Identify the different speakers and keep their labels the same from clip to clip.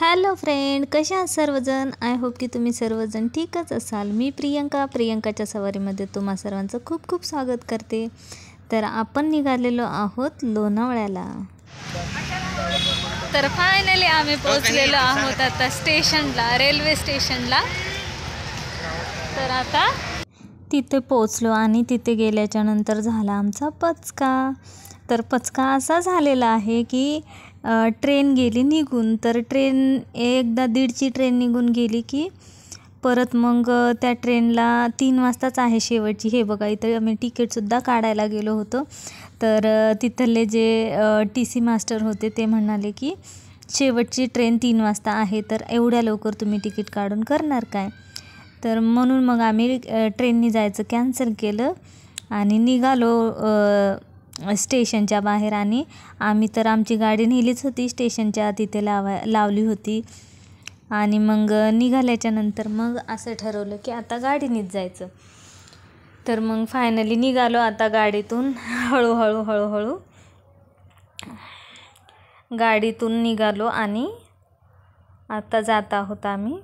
Speaker 1: Hello friend, कशा आहात सर्वजण? आय होप की तुम्ही सर्वजण ठीकच असाल. मी प्रियंकाच्या सवारीमध्ये तुम्हा सर्वांचं खूप खूप स्वागत करते. तर आपण निघालेलो आहोत लोणावळ्याला. तर फायनली आम्ही पोहोचलेलो आहोत आता स्टेशनला, रेल्वे स्टेशनला. तर आता तिथे पोहोचलो आणि तिथे गेल्याच्या नंतर झाला आमचा पचका. तर पचका असा झालेला आहे की ट्रेन गेली निघून. तर ट्रेन एकदा 1:30ची ट्रेन निघून गेली की परत मग त्या ट्रेनला 3 वाजताच आहे शेवटची. हे बघा, इथं आम्ही तिकीटसुद्धा काढायला गेलो होतो. तर तिथले जे TC मास्टर होते ते म्हणाले की शेवटची ट्रेन 3 वाजता आहे, तर एवढ्या लवकर तुम्ही तिकीट काढून करणार काय? तर म्हणून मग आम्ही ट्रेननी जायचं कॅन्सल केलं आणि निघालो स्टेशनच्या बाहेर. आणि आम्ही तर आमची गाडी नेलीच होती, स्टेशनच्या तिथे लावली होती. आणि मग निघाल्याच्या नंतर मग असं ठरवलं की आता गाडीनीच जायचं. तर मग फायनली निघालो आता गाडीतून. हळूहळू गाडीतून निघालो आणि आता जात आहोत आम्ही.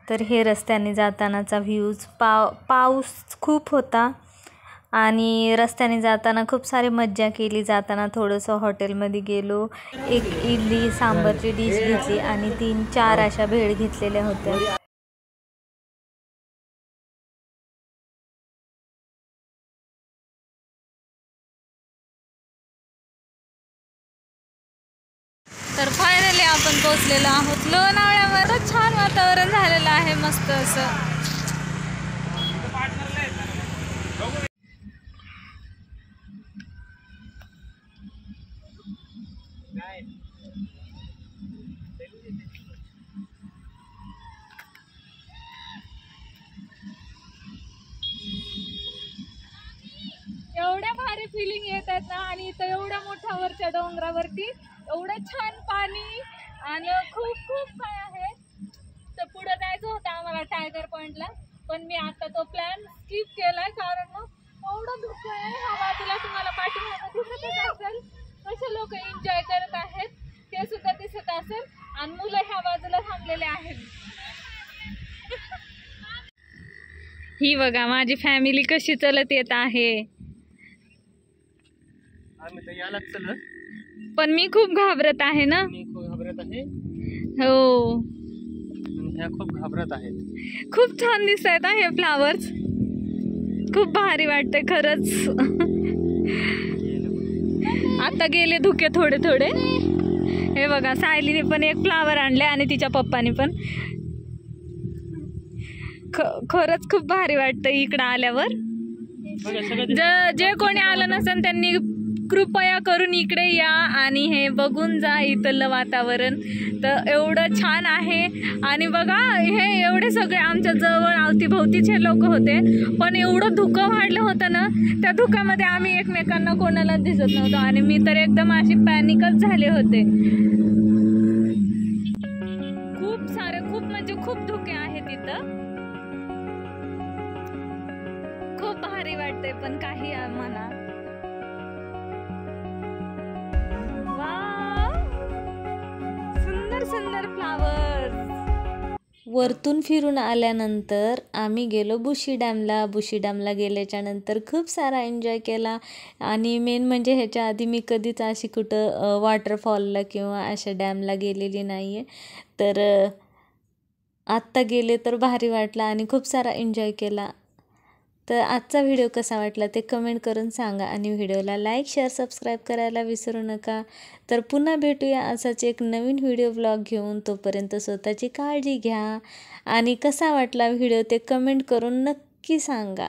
Speaker 1: तर हे रस्त्याने जातानाचा व्ह्यूज. पाऊस खूप होता आणि रस्त्याने जाताना खूप सारी मज्जा केली. जाताना थोडंसं हॉटेलमध्ये गेलो, एक इडली सांबारची डिश घेतली आणि 3-4 अशा भेळ घेतलेल्या होत्या. तर फायनली आपण पोहोचलेलो आहोत लोणावळ्यावर. छान वातावरण झालेलं आहे, मस्त असं. एवढ्या भारी फिलिंग येत आहेत ना. आणि इथं एवढ्या मोठ्या वरच्या डोंगरावरती एवढं छान पाणी आणि खूप खूप काय आहे. तर पुढे जायचं होतं आम्हाला टायगर पॉइंटला, पण मी आता तो प्लॅन स्किप केलाय कारण एवढं धुकं आहे. ह्या बाजूला तुम्हाला पाठीमागे दिसतच असेल कसे लोक एन्जॉय करत आहेत, ते सुद्धा दिसत असेल. आणि मुलं ह्या बाजूला थांबलेले आहेत. ही बघा माझी फॅमिली कशी चलत येत आहे. पण मी खूप घाबरत आहे ना. हो, खूप घाबरत आहेत. खूप छान दिसत आहेत हे फ्लावर्स. खूप भारी वाटतंय खरंच. आता गेले धुके थोडे थोडे. हे बघा, सायलीने पण एक फ्लावर आणले आणि तिच्या पप्पाने पण. खरंच खूप भारी वाटतंय इकडं आल्यावर. जे कोणी आलं नसेल त्यांनी कृपया करून इकडे या आणि हे बघून जा इथलं वातावरण. तर एवढं छान आहे. आणि बघा, हे एवढे सगळे आमच्या जवळ अवतीभोवतीचे लोक होते, पण एवढं धुकं वाढलं होतं ना, त्या धुक्यामध्ये आम्ही एकमेकांना कोणाला दिसत नव्हतो. आणि मी तर एकदम अशी पॅनिकच झाले होते. खूप म्हणजे खूप धुके आहेत इथं. खूप भारी वाटतंय पण काही म्हणा. सुंदर सुंदर फ्लावर्स. वरतून फिरून आल्यानंतर आम्ही गेलो बुशी डॅमला गेल्याच्या नंतर खूप सारा एन्जॉय केला. आणि मेन म्हणजे ह्याच्या आधी मी कधीच अशी कुठं वॉटरफॉलला किंवा अशा डॅमला गेलेली नाही आहे. तर आत्ता गेले तर भारी वाटला आणि खूप सारा एन्जॉय केला. तर आजचा व्हिडिओ कसा वाटला ते कमेंट करून सांगा आणि व्हिडिओला लाईक, शेअर, सबस्क्राईब करायला विसरू नका. तर पुन्हा भेटूया असाच एक नवीन व्हिडिओ ब्लॉग घेऊन. तोपर्यंत स्वतःची काळजी घ्या आणि कसा वाटला व्हिडिओ ते कमेंट करून नक्की सांगा.